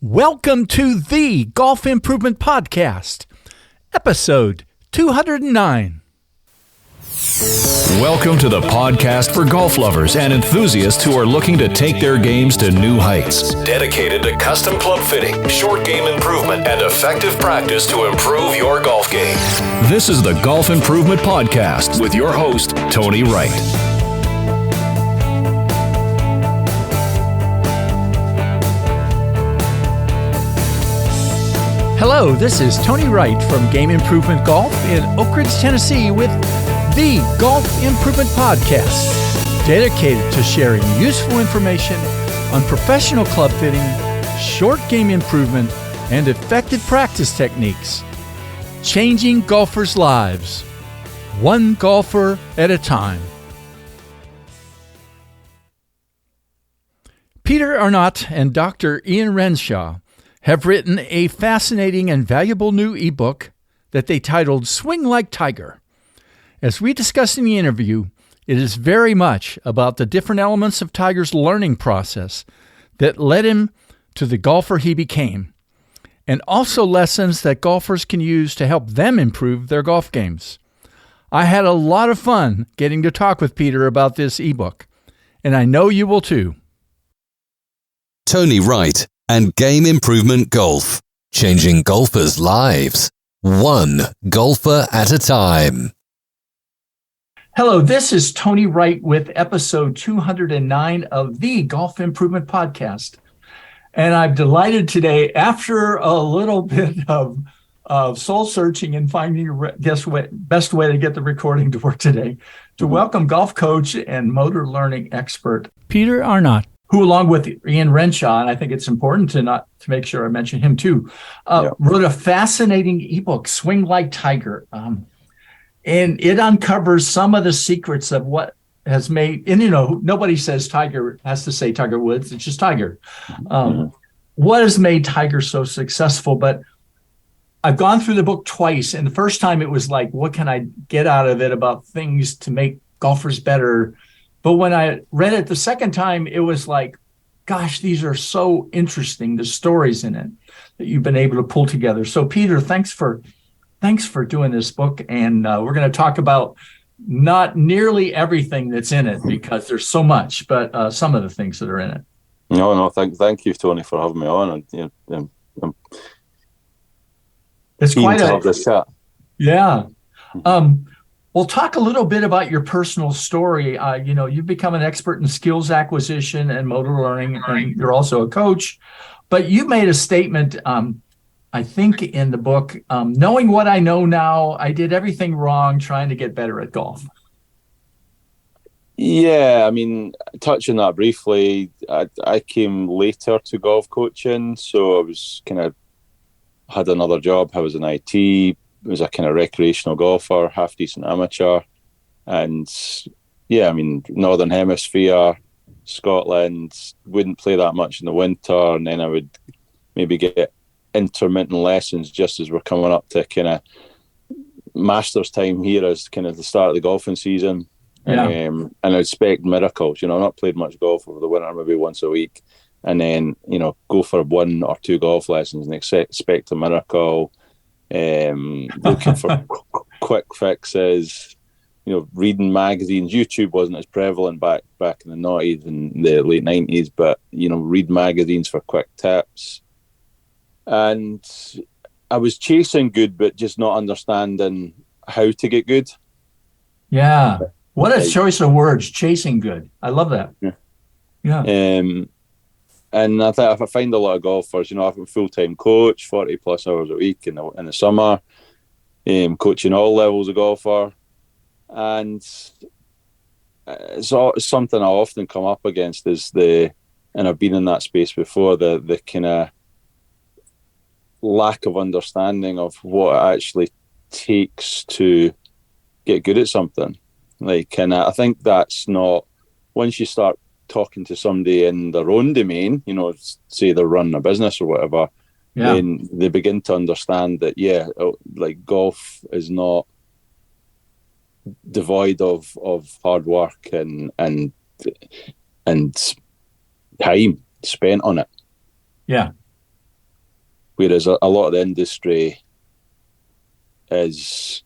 Welcome to the Golf Improvement Podcast, episode 209. Welcome to the podcast for golf lovers and enthusiasts who are looking to take their games to new heights. Dedicated to custom club fitting, short game improvement, and effective practice to improve your golf game. This is the Golf Improvement Podcast with your host, Tony Wright. Hello, this is Tony Wright from Game Improvement Golf in Oak Ridge, Tennessee with the Golf Improvement Podcast, dedicated to sharing useful information on professional club fitting, short game improvement, and effective practice techniques. Changing golfers' lives, one golfer at a time. Peter Arnott and Dr. Ian Renshaw have written a fascinating and valuable new ebook that they titled Swing Like Tiger. As we discussed in the interview, it is very much about the different elements of Tiger's learning process that led him to the golfer he became, and also lessons that golfers can use to help them improve their golf games. I had a lot of fun getting to talk with Peter about this ebook, and I know you will too. Tony Wright and Game Improvement Golf, changing golfers' lives, one golfer at a time. Hello, this is Tony Wright with episode 209 of the Golf Improvement Podcast. And I'm delighted today, after a little bit of soul searching and finding the best way to get the recording to work today, to welcome golf coach and motor learning expert Peter Arnott, who, along with Ian Renshaw, and I think it's important to make sure I mention him too, wrote a fascinating ebook, Swing Like Tiger. And it uncovers some of the secrets of what has made, and nobody says Tiger has to say Tiger Woods, it's just Tiger. What has made Tiger so successful? But I've gone through the book twice, and the first time it was like, what can I get out of it about things to make golfers better? But when I read it the second time, it was like, gosh, these are so interesting, the stories in it that you've been able to pull together. So Peter, thanks for doing this book. And we're going to talk about not nearly everything that's in it because there's so much, but some of the things that are in it. No, thank you, Tony, for having me on. And it's quite have this chat. Yeah. We'll talk a little bit about your personal story. You've become an expert in skills acquisition and motor learning, and you're also a coach. But you made a statement, I think, in the book, knowing what I know now, I did everything wrong trying to get better at golf. Yeah, I mean, touching that briefly, I came later to golf coaching, so I was had another job. I was in IT. Was a kind of recreational golfer, half decent amateur, and yeah, I mean, Northern Hemisphere, Scotland, wouldn't play that much in the winter, and then I would maybe get intermittent lessons just as we're coming up to kind of Masters time here as kind of the start of the golfing season. And I'd expect miracles. I've not played much golf over the winter, maybe once a week, and then go for 1 or 2 golf lessons and expect a miracle. Looking for quick fixes, reading magazines. YouTube wasn't as prevalent back in the noughties and the late 90s, but read magazines for quick tips. And I was chasing good, but just not understanding how to get good. Yeah, what a choice of words, chasing good. I love that. Yeah. And I think if I find a lot of golfers, I'm a full-time coach, 40 plus hours a week in the summer, coaching all levels of golfer. And it's something I often come up against is and I've been in that space before, the kind of lack of understanding of what it actually takes to get good at something. And I think that's not, once you start talking to somebody in their own domain, say they're running a business or whatever, then they begin to understand that, golf is not devoid of hard work and time spent on it. Yeah. whereas a lot of the industry is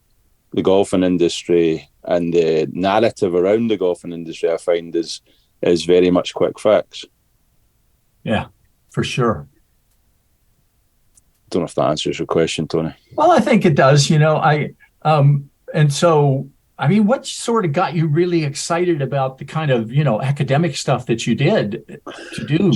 the golfing industry, and the narrative around the golfing industry, I find, is very much quick fix. Yeah, for sure. Don't know if that answers your question, Tony. Well, I think it does. And so, I mean, what sort of got you really excited about the kind of, academic stuff that you did to do?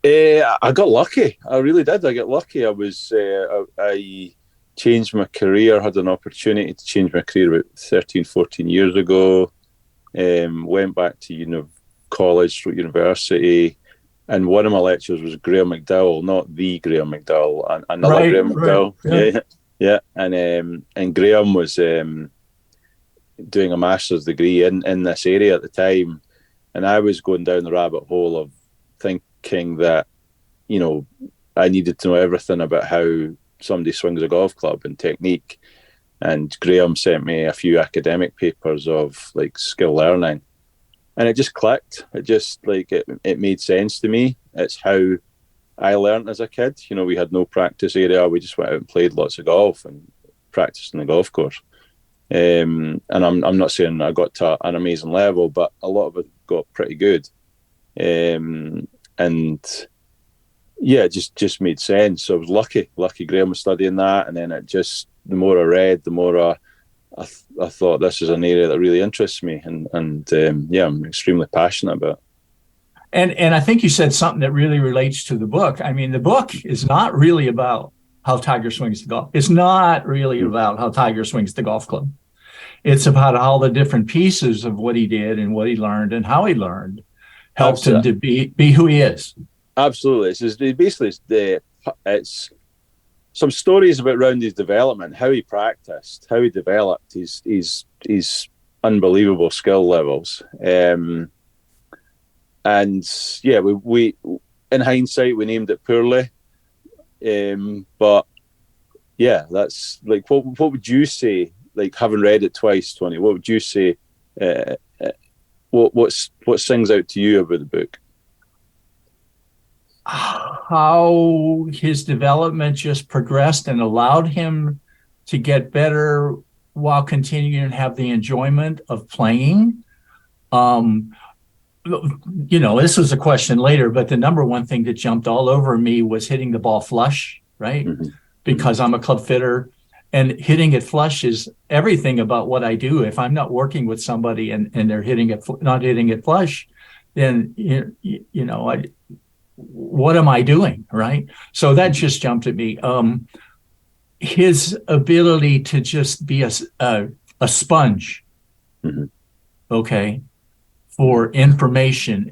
I got lucky. I really did. I got lucky. I changed my career, had an opportunity to change my career about 13, 14 years ago. Went back to college, university, and one of my lecturers was Graham McDowell, not the Graham McDowell, another right, Graham McDowell. Right, yeah. And Graham was doing a master's degree in this area at the time, and I was going down the rabbit hole of thinking that, I needed to know everything about how somebody swings a golf club and technique. And Graham sent me a few academic papers of skill learning, and it just clicked. It just it made sense to me. It's how I learned as a kid. We had no practice area. We just went out and played lots of golf and practiced on the golf course. And I'm not saying I got to an amazing level, but a lot of it got pretty good. And yeah, it just made sense. So I was lucky Graham was studying that, and then the more I read, the more I thought this is an area that really interests me, and I'm extremely passionate about. And I think you said something that really relates to the book. I mean, the book is not really about how Tiger swings the golf. It's not really about how Tiger swings the golf club. It's about all the different pieces of what he did and what he learned and how he learned helped him to be who he is. Absolutely. It's some stories about Roundy's development, how he practiced, how he developed his unbelievable skill levels. And yeah, we in hindsight, we named it poorly. But yeah, that's what would you say, having read it twice, Tony, what would you say, what sings out to you about the book? How his development just progressed and allowed him to get better while continuing to have the enjoyment of playing. This was a question later, but the number one thing that jumped all over me was hitting the ball flush, right? Mm-hmm. Because I'm a club fitter, and hitting it flush is everything about what I do. If I'm not working with somebody and they're not hitting it flush, then what am I doing, right? So that just jumped at me. His ability to just be a sponge, mm-hmm. okay, for information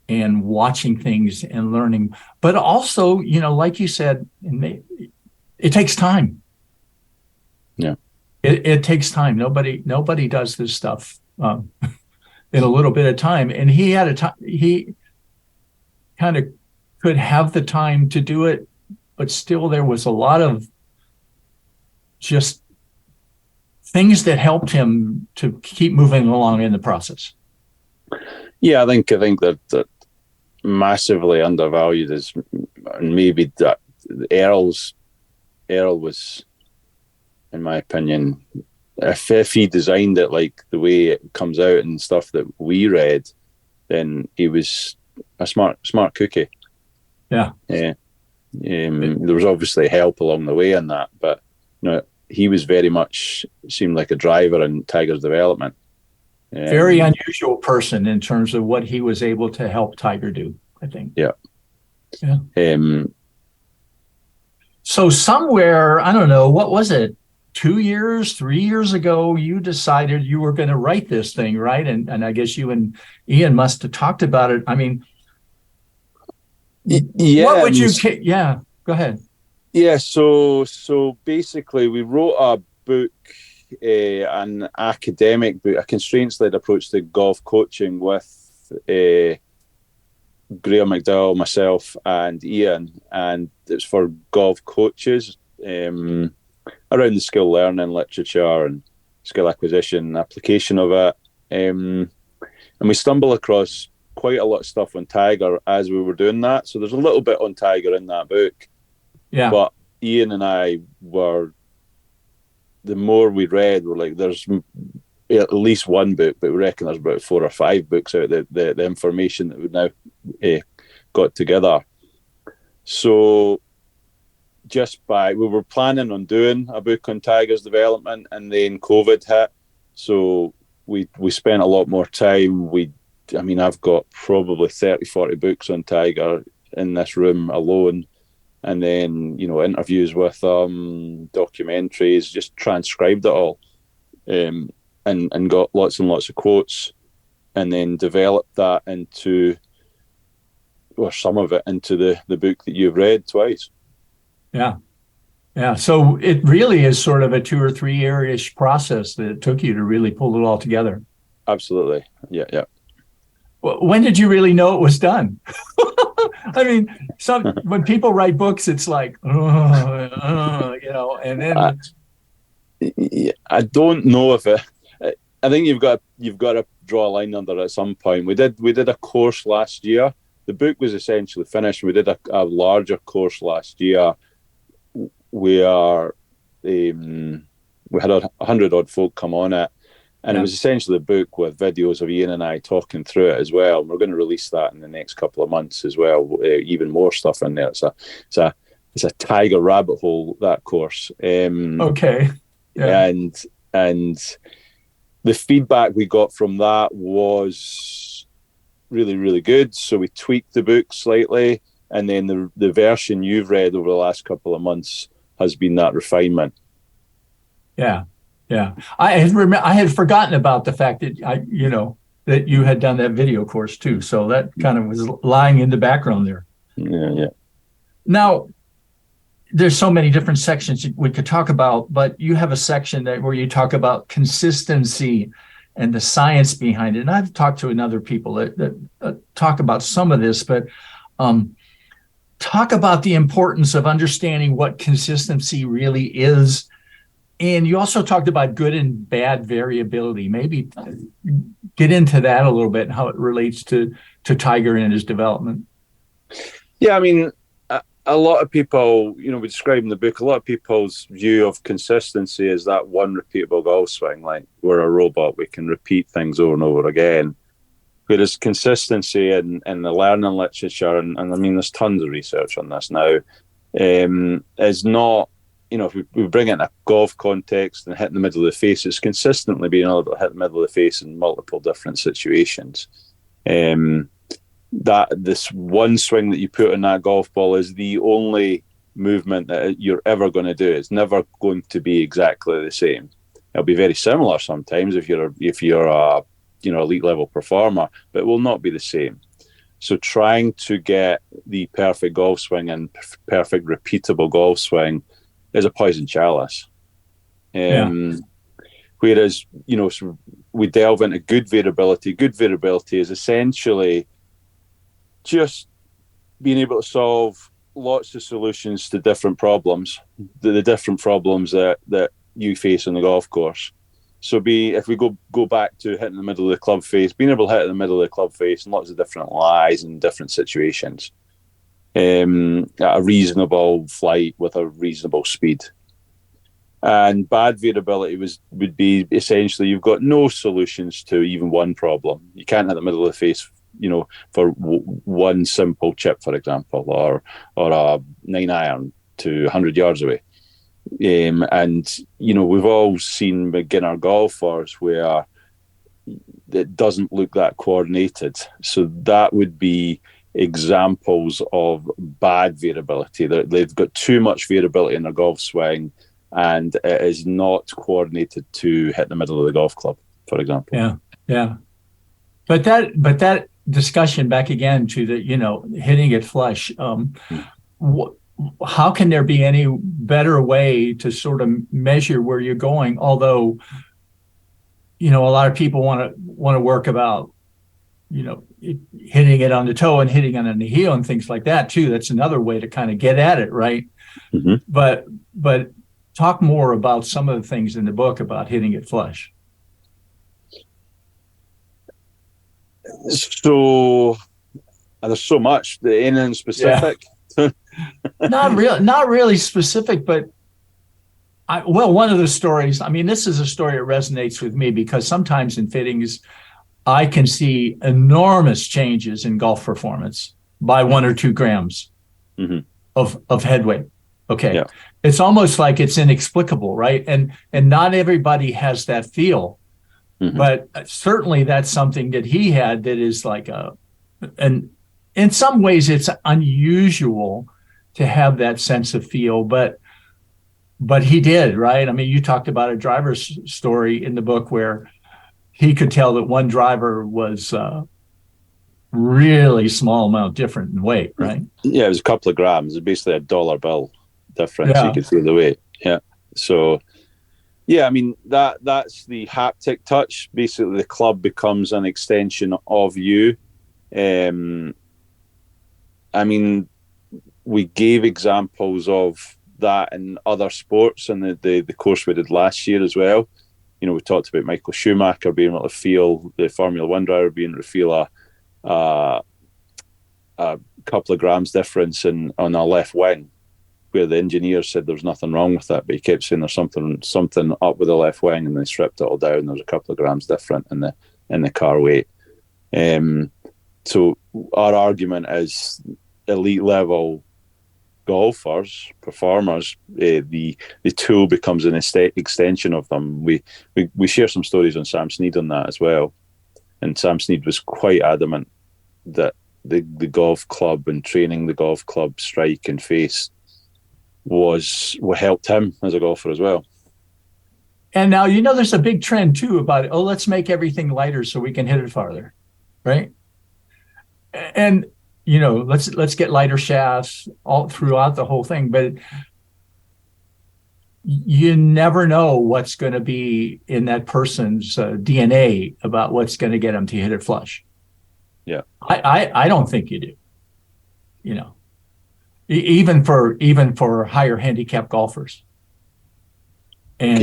and watching things and learning, but also, like you said, it takes time. Yeah, it takes time. Nobody does this stuff in a little bit of time, and he had he kind of could have the time to do it, but still there was a lot of just things that helped him to keep moving along in the process. Yeah, I think that massively undervalued is maybe that Earl was, in my opinion, if he designed it the way it comes out and stuff that we read, then he was a smart cookie. Yeah. There was obviously help along the way in that, but he was very much seemed like a driver in Tiger's development. Very unusual person in terms of what he was able to help Tiger do, I think. Yeah. So somewhere, I don't know, what was it? 2 years, 3 years ago, you decided you were going to write this thing, right? And I guess you and Ian must have talked about it. I mean, yeah. What would you? Yeah, go ahead. Yeah. So basically, we wrote a book, an academic book, a constraints-led approach to golf coaching with Graham McDowell, myself, and Ian, and it's for golf coaches. Around the skill learning literature and skill acquisition, application of it. And we stumble across quite a lot of stuff on Tiger as we were doing that. So there's a little bit on Tiger in that book. Yeah. But Ian and I were, the more we read, we're like, there's at least one book, but we reckon there's about 4 or 5 books out of the information that we've now got together. So we were planning on doing a book on Tiger's development, and then COVID hit. So we spent a lot more time. I've got probably 30, 40 books on Tiger in this room alone. And then, interviews with documentaries, just transcribed it all, and got lots and lots of quotes, and then developed that into, or some of it into the book that you've read twice. Yeah. Yeah. So it really is sort of a 2 or 3 year-ish process that it took you to really pull it all together. Absolutely. Yeah. When did you really know it was done? I mean, when people write books, it's like, and then I don't know if it. I think you've got to draw a line under it at some point. We did a course last year. The book was essentially finished. We did a larger course last year where we had 100 odd folk come on it. And It was essentially a book with videos of Ian and I talking through it as well. And we're going to release that in the next couple of months as well. Even more stuff in there. It's a tiger rabbit hole, that course. Okay. Yeah. And the feedback we got from that was really, really good. So we tweaked the book slightly, and then the version you've read over the last couple of months has been that refinement. Yeah. Yeah, I had forgotten about the fact that that you had done that video course too. So that kind of was lying in the background there. Yeah. Now, there's so many different sections we could talk about, but you have a section where you talk about consistency and the science behind it. And I've talked to other people that talk about some of this, but talk about the importance of understanding what consistency really is. And you also talked about good and bad variability. Maybe get into that a little bit and how it relates to Tiger and his development. Yeah, I mean, a lot of people, we describe in the book, a lot of people's view of consistency is that one repeatable golf swing, like we're a robot, we can repeat things over and over again. Whereas consistency in the learning literature, and I mean, there's tons of research on this now, is not, if we bring it in a golf context and hit in the middle of the face, it's consistently being able to hit the middle of the face in multiple different situations. That this one swing that you put on that golf ball is the only movement that you're ever going to do. It's never going to be exactly the same. It'll be very similar sometimes if you're a elite level performer, but it will not be the same. So trying to get the perfect golf swing and perfect repeatable golf swing is a poison chalice. Whereas, so we delve into good variability. Good variability is essentially just being able to solve lots of solutions to different problems, the different problems that you face on the golf course. So if we go back to hitting the middle of the club face, being able to hit in the middle of the club face in lots of different lies and different situations. At a reasonable flight with a reasonable speed. And bad variability would be essentially you've got no solutions to even one problem. You can't hit the middle of the face, for one simple chip, for example, or a 9-iron to 100 yards away. And we've all seen beginner golfers where it doesn't look that coordinated. So that would be examples of bad variability. They've got too much variability in their golf swing, and it is not coordinated to hit the middle of the golf club, for example. Yeah. But that discussion back again to the hitting it flush. How can there be any better way to sort of measure where you're going? Although, a lot of people want to work about hitting it on the toe and hitting it on the heel and things like that too. That's another way to kind of get at it, right? Mm-hmm. But talk more about some of the things in the book about hitting it flush. So there's so much. Anything specific? Not really specific, but one of the stories, I mean, this is a story that resonates with me because sometimes in fittings, I can see enormous changes in golf performance by 1 or 2 grams Mm-hmm. of head weight. Okay. Yeah. It's almost like it's inexplicable, right? And not everybody has that feel, Mm-hmm. but certainly that's something that he had that is like and in some ways it's unusual to have that sense of feel, but he did, right? I mean, you talked about a driver's story in the book where he could tell that one driver was really small amount different in weight, right? Yeah, it was a couple of grams. It's basically a dollar bill difference. Yeah. You could feel the weight. Yeah. So, yeah, I mean, that's the haptic touch. Basically, the club becomes an extension of you. I mean, we gave examples of that in other sports in the course we did last year as well. You know, we talked about Michael Schumacher being able to feel, the Formula One driver being able to feel a couple of grams difference on our left wing, where the engineer said there was nothing wrong with that, but he kept saying there's something up with the left wing, and they stripped it all down. There's a couple of grams different in the car weight. So our argument is elite level golfers, performers, the tool becomes an extension of them. We share some stories on Sam Snead on that as well, and Sam Snead was quite adamant that the golf club and training the golf club strike and face was what helped him as a golfer as well. And now, you know, there's a big trend too about, let's make everything lighter so we can hit it farther, right? And you know, let's get lighter shafts all throughout the whole thing, but you never know what's going to be in that person's DNA about what's going to get them to hit it flush. Yeah, I don't think you do. You know, even for higher handicap golfers. And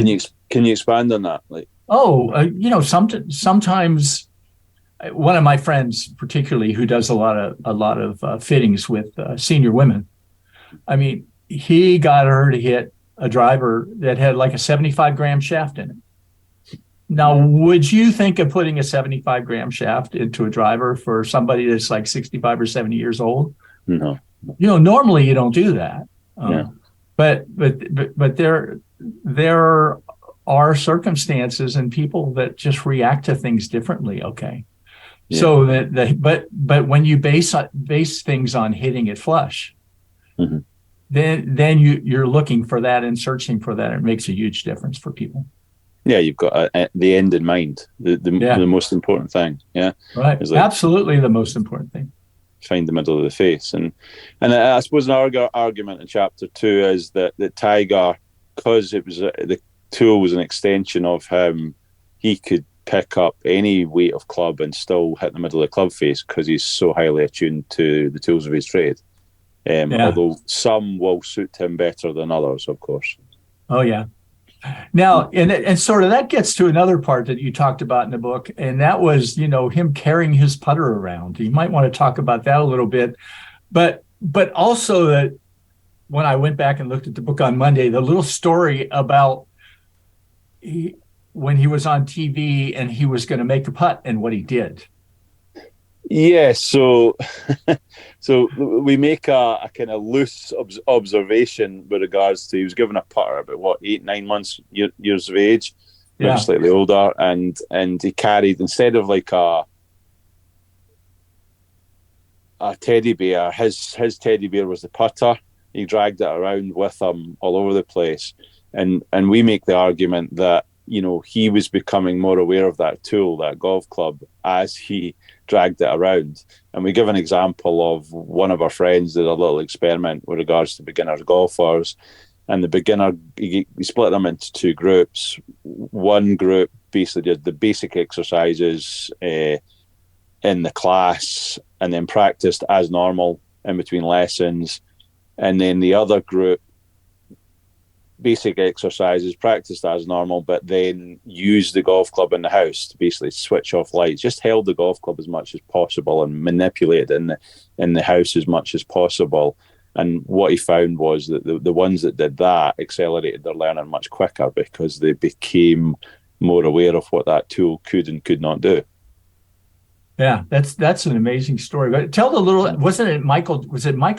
can you expand on that? Like, you know, sometimes. One of my friends, particularly, who does a lot of fittings with senior women, I mean, he got her to hit a driver that had like a 75-gram shaft in it. Now, would you think of putting a 75-gram shaft into a driver for somebody that's like 65 or 70 years old? No. You know, normally you don't do that. Yeah. But there are circumstances and people that just react to things differently. Okay. Yeah. So but when you base things on hitting it flush, mm-hmm. then you're looking for that and searching for that. It makes a huge difference for people. Yeah, you've got the end in mind, the most important thing. Yeah, right. Like, absolutely, the most important thing. Find the middle of the face, and I suppose an argument in chapter 2 is that Tiger, because it was the tool was an extension of him, he could pick up any weight of club and still hit the middle of the club face because he's so highly attuned to the tools of his trade. Although some will suit him better than others, of course. Oh yeah. Now, and sort of that gets to another part that you talked about in the book, and that was, you know, him carrying his putter around. You might want to talk about that a little bit, but also that when I went back and looked at the book on Monday, the little story about when he was on TV and he was going to make a putt and what he did. Yeah, so we make a kind of loose observation with regards to he was given a putter about 8-9 months years of age, maybe slightly older, and he carried, instead of like a teddy bear, his teddy bear was the putter. He dragged it around with him all over the place, and we make the argument that, you know, he was becoming more aware of that tool, that golf club, as he dragged it around. And we give an example of one of our friends did a little experiment with regards to beginner golfers, and the beginner, he split them into 2 groups. One group basically did the basic exercises in the class and then practiced as normal in between lessons, and then the other group, basic exercises, practiced as normal, but then used the golf club in the house to basically switch off lights, just held the golf club as much as possible and manipulated in the house as much as possible. And what he found was that the ones that did that accelerated their learning much quicker because they became more aware of what that tool could and could not do. Yeah, that's an amazing story. But tell the little, was it Michael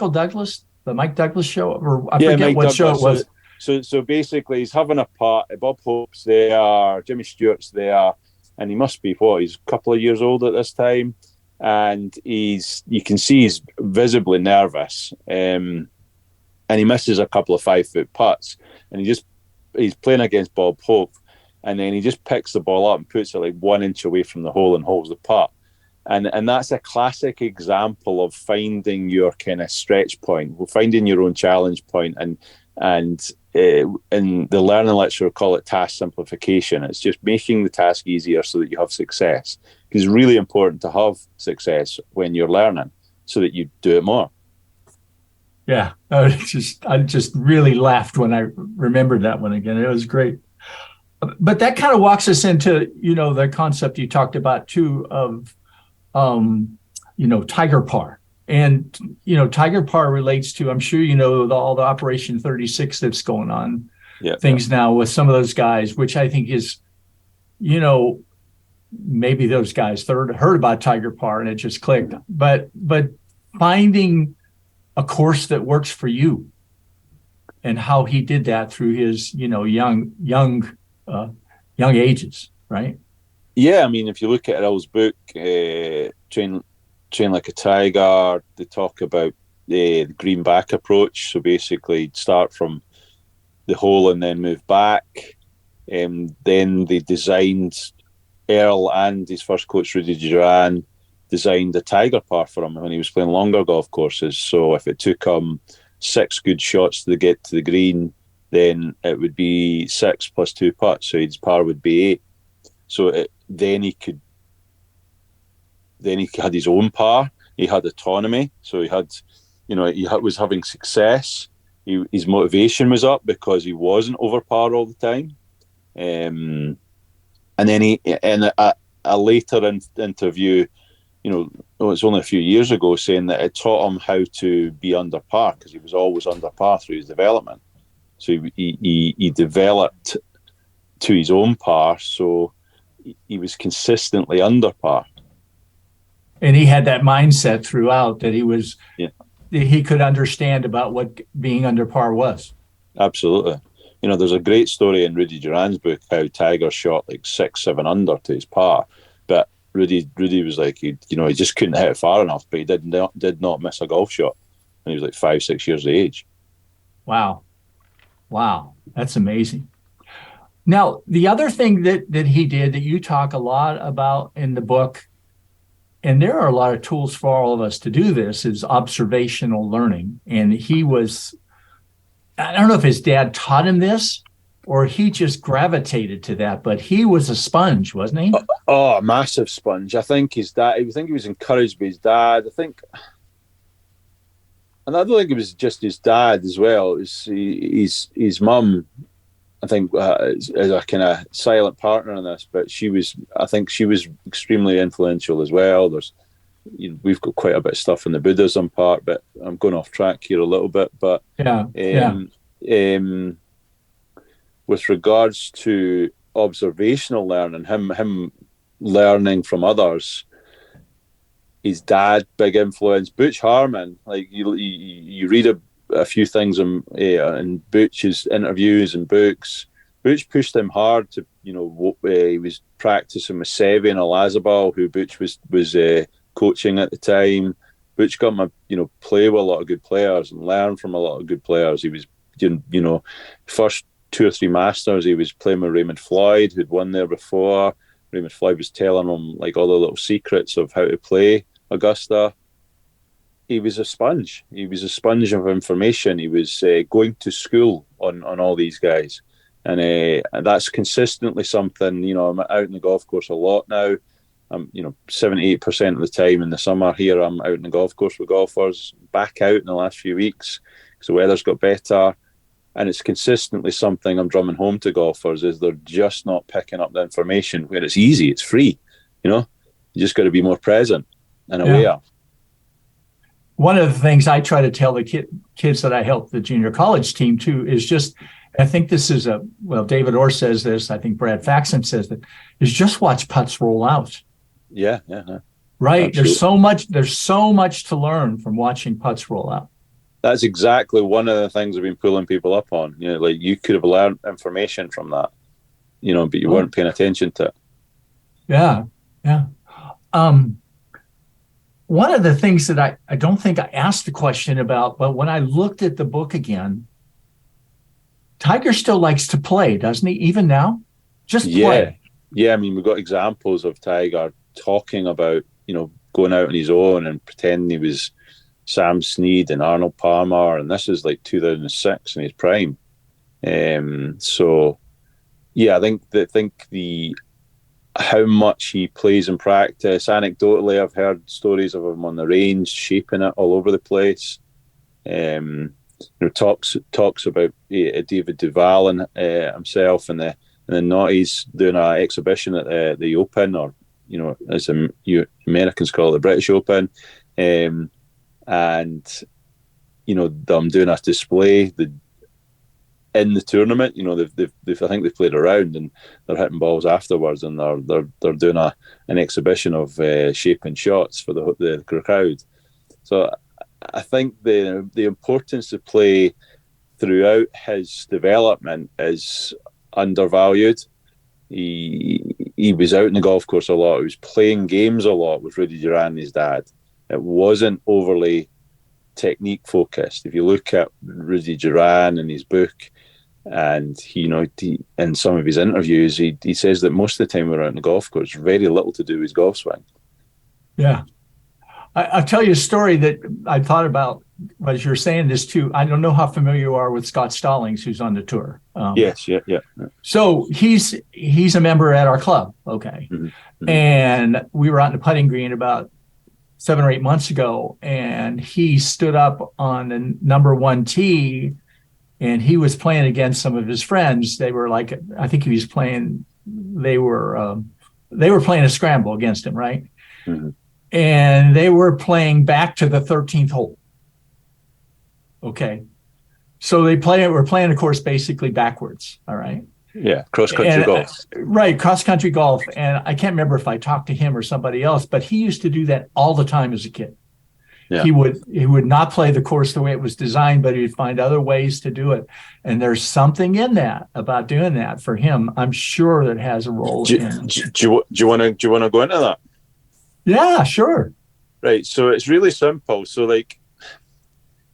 Douglas, the Mike Douglas show? Or I forget Mike what Douglas. show it was. So basically, he's having a part. Bob Hope's there, Jimmy Stewart's there, and he must be he's a couple of years old at this time, and you can see he's visibly nervous, and he misses a couple of 5-foot putts, and he's playing against Bob Hope, and then he just picks the ball up and puts it like 1 inch away from the hole and holds the putt. And that's a classic example of finding your kind of stretch point, finding your own challenge point, and in the learning literature, call it task simplification. It's just making the task easier so that you have success. It's really important to have success when you're learning so that you do it more. Yeah, I just really laughed when I remembered that one again. It was great. But that kind of walks us into, the concept you talked about too of, Tiger Par. And, Tiger Par relates to, I'm sure all the Operation 36 that's going on, things now with some of those guys, which I think is, maybe those guys heard about Tiger Par and it just clicked. But finding a course that works for you and how he did that through his, young ages, right? Yeah, I mean, if you look at Errol's book, Train Like a Tiger, they talk about the green back approach. So basically start from the hole and then move back. Then they designed, Earl and his first coach, Rudy Duran, designed a Tiger Par for him when he was playing longer golf courses. So if it took him 6 good shots to get to the green, then it would be 6 plus 2 putts. So his par would be 8. So then he had his own par. He had autonomy. So he was having success. His motivation was up because he wasn't over par all the time. And then in a later interview, it's only a few years ago, saying that it taught him how to be under par because he was always under par through his development. So he developed to his own par. So he was consistently under par. And he had that mindset throughout that he could understand about what being under par was. Absolutely. There's a great story in Rudy Duran's book how Tiger shot like 6-7 under to his par, but Rudy was like he just couldn't hit it far enough, but he did not miss a golf shot, and he was like 5-6 years of age. Wow, that's amazing. Now, the other thing that he did that you talk a lot about in the book, and there are a lot of tools for all of us to do this, is observational learning. And I don't know if his dad taught him this or he just gravitated to that, but he was a sponge, wasn't he? Oh, a massive sponge. I think his dad, I think he was encouraged by his dad. And I don't think it was just his dad as well. It was his mum, I think, is a kind of silent partner in this, but I think she was extremely influential as well. We've got quite a bit of stuff in the Buddhism part, but I'm going off track here a little bit. But with regards to observational learning, him learning from others, his dad, big influence. Butch Harmon, like you read a few things in Butch's interviews and books. Butch pushed him hard to, he was practicing with Seve and Olazabal, who Butch was coaching at the time. Butch got him play with a lot of good players and learn from a lot of good players. He was, first 2 or 3 Masters, he was playing with Raymond Floyd, who'd won there before. Raymond Floyd was telling him like all the little secrets of how to play Augusta. He was a sponge. He was a sponge of information. He was going to school on all these guys. And that's consistently something, I'm out in the golf course a lot now. 78% of the time in the summer here, I'm out in the golf course with golfers, back out in the last few weeks because the weather's got better. And it's consistently something I'm drumming home to golfers is they're just not picking up the information where it's easy, it's free. You just got to be more present and aware. one of the things I try to tell the kids that I help the junior college team too is just, I think this is David Orr says this, I think Brad Faxon says that, is just watch putts roll out. Yeah. Right. Absolutely. There's so much to learn from watching putts roll out. That's exactly one of the things I've been pulling people up on. Like you could have learned information from that, but you weren't paying attention to it. Yeah. One of the things that I don't think I asked the question about, but when I looked at the book again, Tiger still likes to play, doesn't he? Even now? Just play. Yeah. I mean, we've got examples of Tiger talking about, going out on his own and pretending he was Sam Snead and Arnold Palmer. And this is like 2006 in his prime. So, yeah, I think how much he plays in practice. Anecdotally, I've heard stories of him on the range, shaping it all over the place. Talks about David Duval and himself and the Naughties doing an exhibition at the Open, or as Americans call it, the British Open, and them doing a display in the tournament. I think they've played around and they're hitting balls afterwards, and they're doing an exhibition of shaping shots for the crowd. So I think the importance of play throughout his development is undervalued. He was out in the golf course a lot. He was playing games a lot with Rudy Duran and his dad. It wasn't overly technique focused. If you look at Rudy Duran and his book, and in some of his interviews, he says that most of the time we're out on the golf course, very little to do with his golf swing. Yeah. I'll tell you a story that I thought about as you're saying this too. I don't know how familiar you are with Scott Stallings, who's on the tour. Yes, yeah. So he's a member at our club, okay. Mm-hmm. And we were out in the putting green about 7 or 8 months ago, and he stood up on the number 1 tee, and he was playing against some of his friends. They were like, I think he was playing. They were playing a scramble against him, right? Mm-hmm. And they were playing back to the 13th hole. Okay. So we're playing, of course, basically backwards. All right. Yeah. Cross-country golf. Right. Cross-country golf. And I can't remember if I talked to him or somebody else, but he used to do that all the time as a kid. Yeah. He would not play the course the way it was designed, but he'd find other ways to do it. And there's something in that about doing that for him. I'm sure that has a role. Do you want to go into that? Yeah, sure. Right. So it's really simple. So like,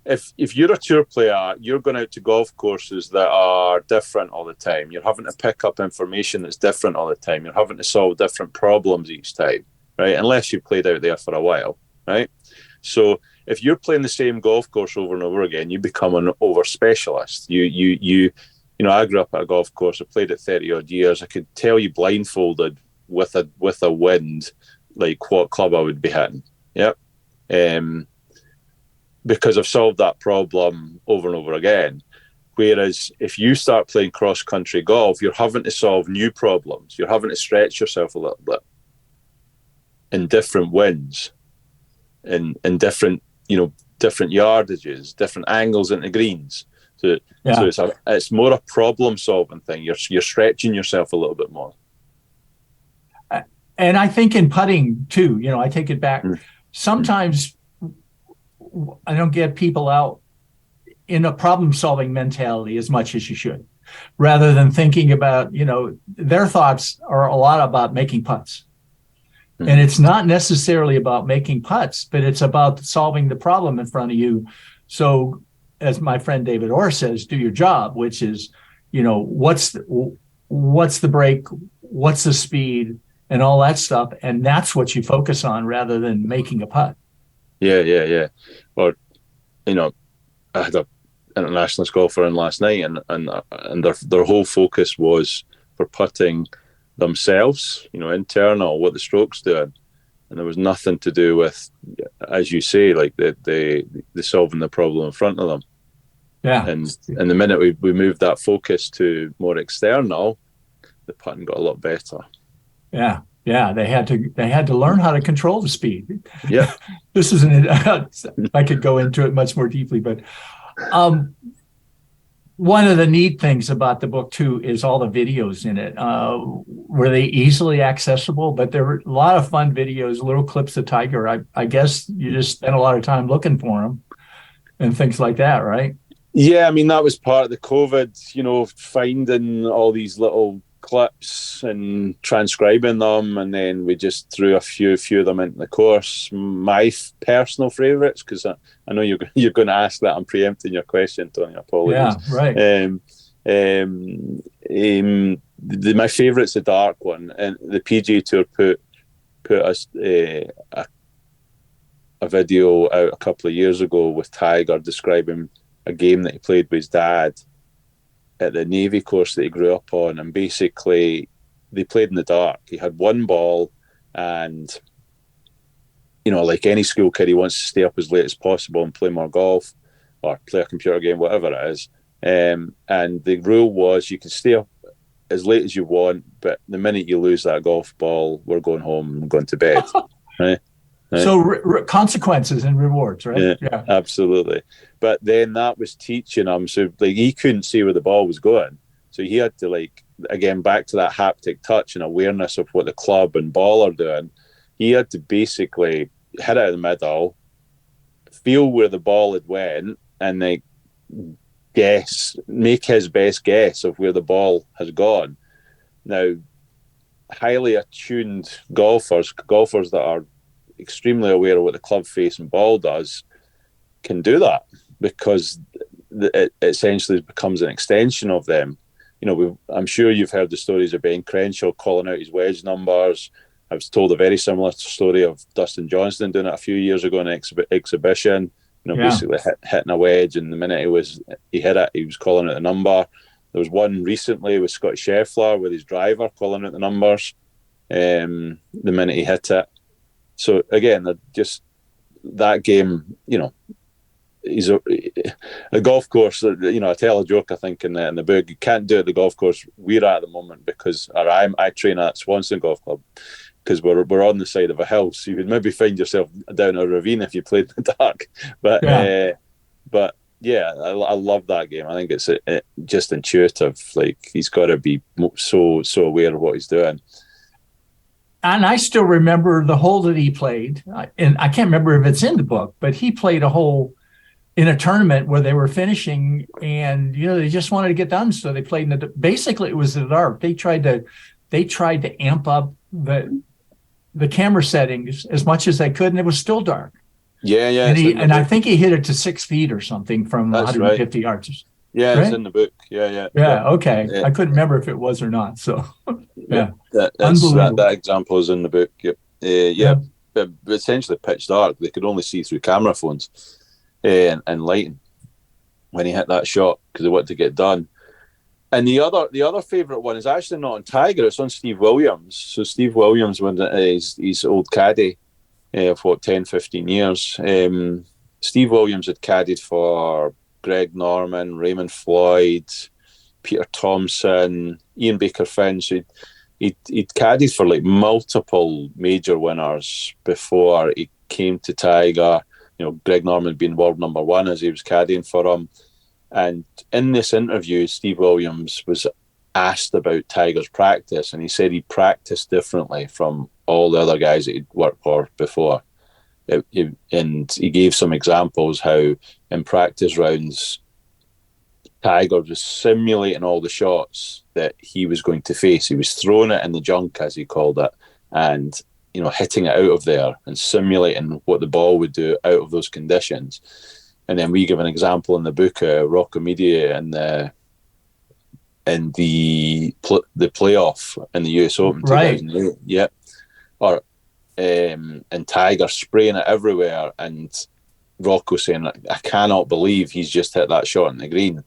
if you're a tour player, you're going out to golf courses that are different all the time. You're having to pick up information that's different all the time. You're having to solve different problems each time, right? Unless you've played out there for a while, right? So if you're playing the same golf course over and over again, you become an over specialist. I grew up at a golf course. I played it 30 odd years. I could tell you blindfolded with a wind, like what club I would be hitting. Yep. Because I've solved that problem over and over again. Whereas if you start playing cross-country golf, you're having to solve new problems. You're having to stretch yourself a little bit in different winds, in different, different yardages, different angles into greens. So it's more a problem-solving thing. You're stretching yourself a little bit more. And I think in putting too, I take it back. Sometimes I don't get people out in a problem-solving mentality as much as you should, rather than thinking about, their thoughts are a lot about making putts. And it's not necessarily about making putts, but it's about solving the problem in front of you. So as my friend David Orr says, do your job, which is, what's the break, what's the speed, and all that stuff. And that's what you focus on rather than making a putt. Yeah. Well, I had an internationalist golfer in last night, and their whole focus was for putting themselves, internal, what the stroke's doing. And there was nothing to do with, as you say, like the solving the problem in front of them. Yeah. And the minute we moved that focus to more external, the putting got a lot better. Yeah. Yeah, they had to learn how to control the speed. Yeah. This isn't. I could go into it much more deeply, but one of the neat things about the book too is all the videos in it. Were they easily accessible? But there were a lot of fun videos, little clips of Tiger. I guess you just spent a lot of time looking for them and things like that, right? Yeah, I mean, that was part of the COVID, finding all these little clips and transcribing them, and then we just threw a few of them into the course. My personal favourites, because I know you're going to ask that. I'm preempting your question, Tony. Apologies. Yeah, right. My favourite's the dark one, and the PGA Tour put us a video out a couple of years ago with Tiger describing a game that he played with his dad at the Navy course that he grew up on, and basically they played in the dark. He had one ball, and like any school kid, he wants to stay up as late as possible and play more golf or play a computer game, whatever it is. And the rule was you can stay up as late as you want, but the minute you lose that golf ball, we're going home and going to bed. Right? So consequences and rewards, right? Yeah, absolutely. But then that was teaching him. So he couldn't see where the ball was going. So he had to again, back to that haptic touch and awareness of what the club and ball are doing. He had to basically hit out of the middle, feel where the ball had went, and make his best guess of where the ball has gone. Now, highly attuned golfers that are extremely aware of what the club face and ball does, can do that, because it essentially becomes an extension of them. I'm sure you've heard the stories of Ben Crenshaw calling out his wedge numbers. I was told a very similar story of Dustin Johnson doing it a few years ago in an exhibition. Basically hitting a wedge, and the minute he hit it, he was calling out the number. There was one recently with Scott Scheffler with his driver calling out the numbers the minute he hit it. So again, just that game, he's a golf course. I tell a joke, I think, in the book. You can't do it at the golf course we're at the moment, because I train at Swanson Golf Club, because we're on the side of a hill, so you would maybe find yourself down a ravine if you played in the dark. But I love that game. I think it's just intuitive. He's got to be so aware of what he's doing. And I still remember the hole that he played, and I can't remember if it's in the book, but he played a hole in a tournament where they were finishing, and they just wanted to get done, so they played basically it was in the dark. They tried to amp up the camera settings as much as they could, and it was still dark. Yeah. And I think he hit it to 6 feet or something from 150 yards. Yeah, right? It's in the book. Yeah. Okay. Yeah. I couldn't remember if it was or not. So, yeah. That example is in the book. Yep. But essentially pitch dark. They could only see through camera phones and lighting when he hit that shot, because they wanted to get done. And the other favourite one is actually not on Tiger. It's on Steve Williams. So Steve Williams, when his old caddy of 10, 15 years. Steve Williams had caddied for Greg Norman, Raymond Floyd, Peter Thompson, Ian Baker Finch. So he'd caddied for multiple major winners before he came to Tiger. Greg Norman being world number one as he was caddying for him. And in this interview, Steve Williams was asked about Tiger's practice, and he said he practiced differently from all the other guys that he'd worked for before. And he gave some examples how in practice rounds, Tiger was simulating all the shots that he was going to face. He was throwing it in the junk, as he called it, and hitting it out of there and simulating what the ball would do out of those conditions. And then we give an example in the book, Rocco Media and the playoff in the US Open, right? Yep. Or and Tiger spraying it everywhere, and Rocco saying, "I cannot believe he's just hit that shot in the green."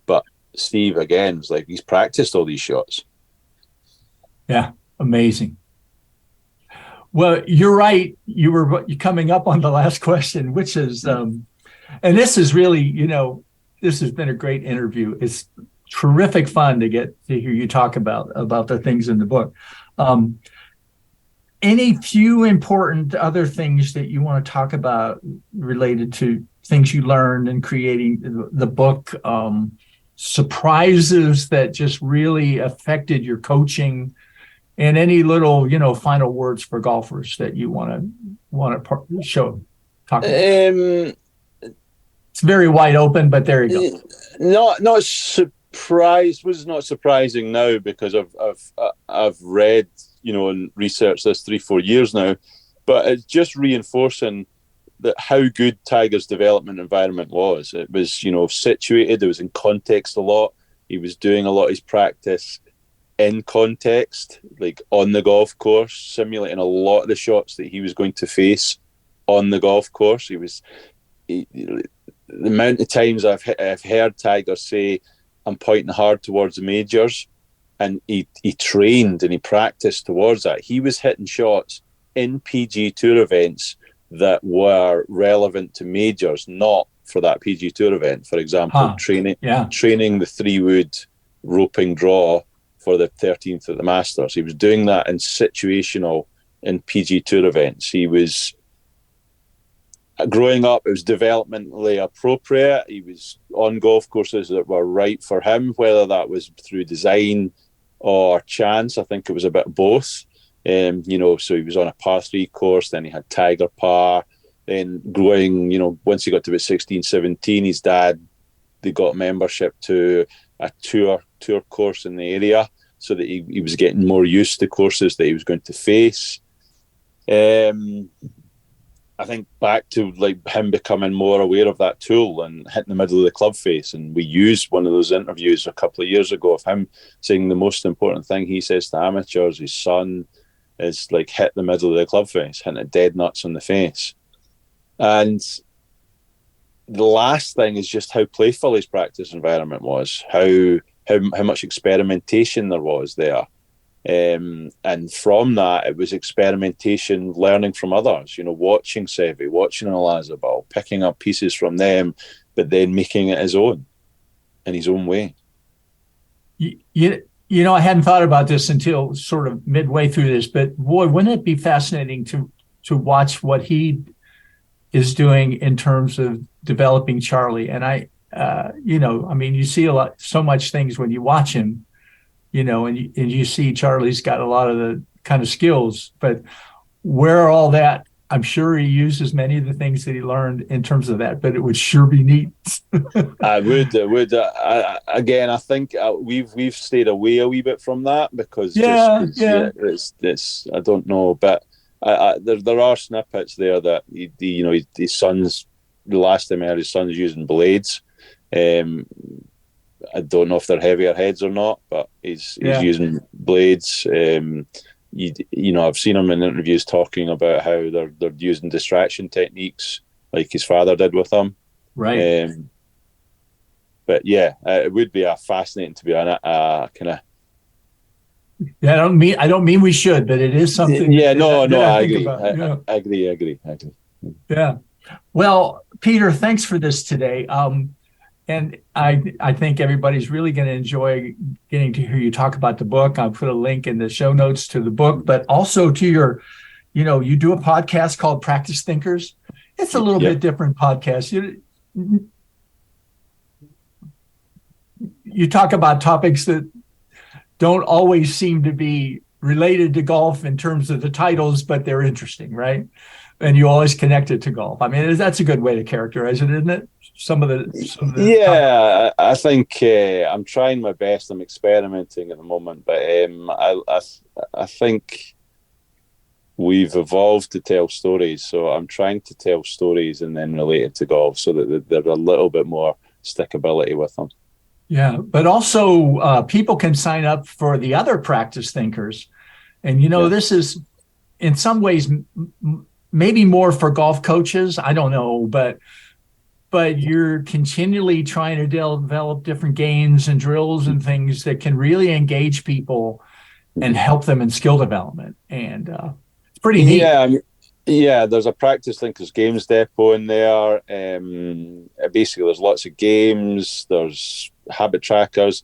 But Steve again was like, he's practiced all these shots. Yeah, amazing. Well, you're right. You're coming up on the last question, which is, and this is really, this has been a great interview. It's terrific fun to get to hear you talk about the things in the book. any few important other things that you want to talk about related to things you learned in creating the book, surprises that just really affected your coaching, and any little, final words for golfers that you want to talk about? It's very wide open, but there you go. Not surprised. Was not surprising now because I've read, and researched this 3-4 years now, but it's just reinforcing that how good Tiger's development environment was. It was, situated. It was in context a lot. He was doing a lot of his practice in context, like on the golf course, simulating a lot of the shots that he was going to face on the golf course. The amount of times I've heard Tiger say, "I'm pointing hard towards the majors," and he trained and he practiced towards that. He was hitting shots in PG Tour events that were relevant to majors, not for that PG Tour event. For example, training the 3-wood roping draw for the 13th at the Masters. He was doing that in situational in PG Tour events. He was growing up, it was developmentally appropriate. He was on golf courses that were right for him, whether that was through design or chance. I think it was a bit of both. So he was on a par 3 course, then he had Tiger Par. Then growing, once he got to about 16, 17, his dad, they got membership to a tour course in the area so that he was getting more used to courses that he was going to face. I think back to like him becoming more aware of that tool and hitting the middle of the club face. And we used one of those interviews a couple of years ago of him saying the most important thing he says to amateurs, his son, is like hit the middle of the club face, hitting it dead nuts on the face. And the last thing is just how playful his practice environment was, how much experimentation there was there. And from that, it was experimentation, learning from others, watching Seve, watching Olazabal, picking up pieces from them, but then making it his own, in his own way. I hadn't thought about this until sort of midway through this, but boy, wouldn't it be fascinating to watch what he is doing in terms of developing Charlie? And you see so much things when you watch him, and you see Charlie's got a lot of the kind of skills, but where all that, I'm sure he uses many of the things that he learned in terms of that, but it would sure be neat. I would. Again, I think we've stayed away a wee bit from that because it's I don't know, but there are snippets there that his son's, the last time I heard his son's using blades. I don't know if they're heavier heads or not, but he's using blades. I've seen him in interviews talking about how they're using distraction techniques like his father did with him. Right. But yeah, it would be fascinating to be on it. Kind of. Yeah, I don't mean we should, but it is something. Yeah, I agree. I agree. Yeah. Well, Peter, thanks for this today. And I think everybody's really going to enjoy getting to hear you talk about the book. I'll put a link in the show notes to the book, but also to your, you do a podcast called Practice Thinkers. It's a little bit different podcast. You talk about topics that don't always seem to be related to golf in terms of the titles, but they're interesting, right? And you always connect it to golf. I mean, that's a good way to characterize it, isn't it? Some of the yeah, I think I'm trying my best. I'm experimenting at the moment, but I think we've evolved to tell stories. So I'm trying to tell stories and then relate it to golf so that there's a little bit more stickability with them. Yeah, but also people can sign up for the other Practice Thinkers. And, this is in some ways maybe more for golf coaches. I don't know, but you're continually trying to develop different games and drills and things that can really engage people and help them in skill development. And it's pretty neat. Yeah, there's a Practice Thinkers Games Depot in there. Basically, there's lots of games. There's habit trackers.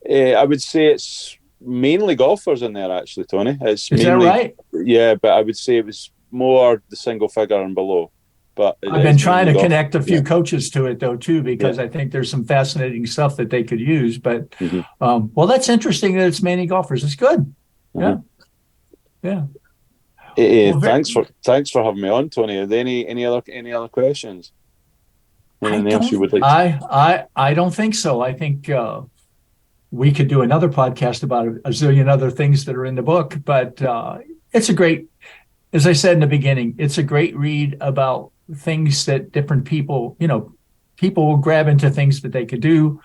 I would say it's mainly golfers in there, actually, Tony. Is that right? Yeah, but I would say it was more the single figure and below. But I've been trying to connect a few coaches to it, though, too, because I think there's some fascinating stuff that they could use. But, well, that's interesting that it's mainly golfers. It's good. Yeah. Well, thanks for having me on, Tony. Are there any other questions? Anything else you would like? I don't think so. I think we could do another podcast about a zillion other things that are in the book. But it's a great, as I said in the beginning, it's a great read about things that different people, people will grab into things that they could do.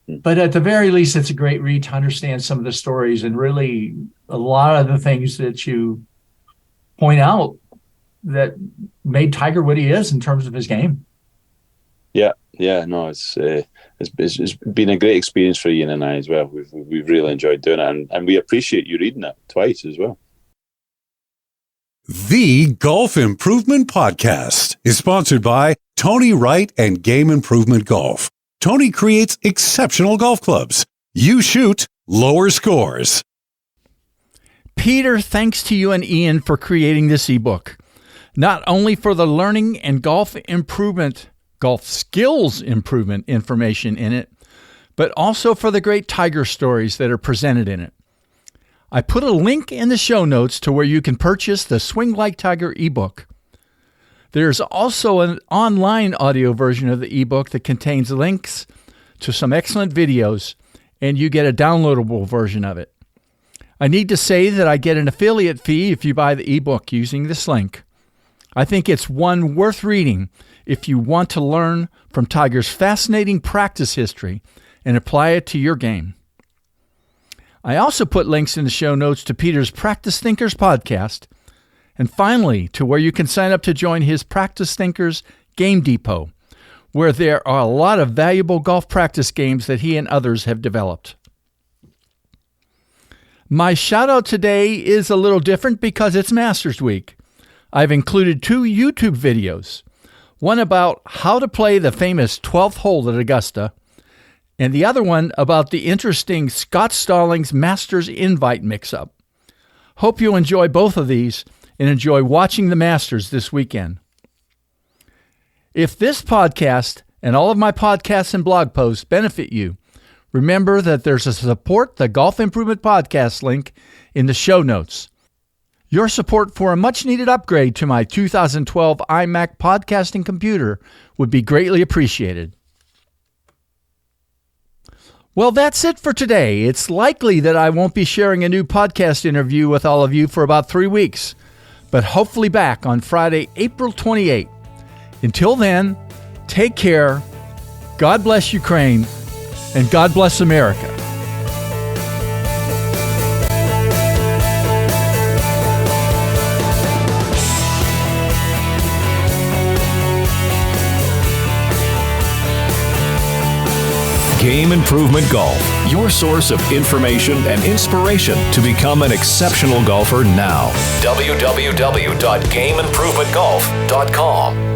But at the very least, it's a great read to understand some of the stories and really a lot of the things that you point out that made Tiger what he is in terms of his game. Yeah, no, it's been a great experience for Ian and I as well. We've really enjoyed doing it, and we appreciate you reading it twice as well. The Golf Improvement Podcast is sponsored by Tony Wright and Game Improvement Golf. Tony creates exceptional golf clubs. You shoot lower scores. Peter, thanks to you and Ian for creating this ebook. Not only for the learning and golf skills improvement information in it, but also for the great Tiger stories that are presented in it. I put a link in the show notes to where you can purchase the Swing Like Tiger ebook. There's also an online audio version of the ebook that contains links to some excellent videos, and you get a downloadable version of it. I need to say that I get an affiliate fee if you buy the ebook using this link. I think it's one worth reading if you want to learn from Tiger's fascinating practice history and apply it to your game. I also put links in the show notes to Peter's Practice Thinkers podcast, and finally to where you can sign up to join his Practice Thinkers Game Depot, where there are a lot of valuable golf practice games that he and others have developed. My shout out today is a little different because it's Masters Week. I've included 2 YouTube videos, one about how to play the famous 12th hole at Augusta, and the other one about the interesting Scott Stallings Masters Invite mix-up. Hope you enjoy both of these and enjoy watching the Masters this weekend. If this podcast and all of my podcasts and blog posts benefit you, remember that there's a Support the Golf Improvement Podcast link in the show notes. Your support for a much-needed upgrade to my 2012 iMac podcasting computer would be greatly appreciated. Well, that's it for today. It's likely that I won't be sharing a new podcast interview with all of you for about 3 weeks, but hopefully back on Friday, April 28th. Until then, take care, God bless Ukraine, and God bless America. Game Improvement Golf, your source of information and inspiration to become an exceptional golfer now. www.gameimprovementgolf.com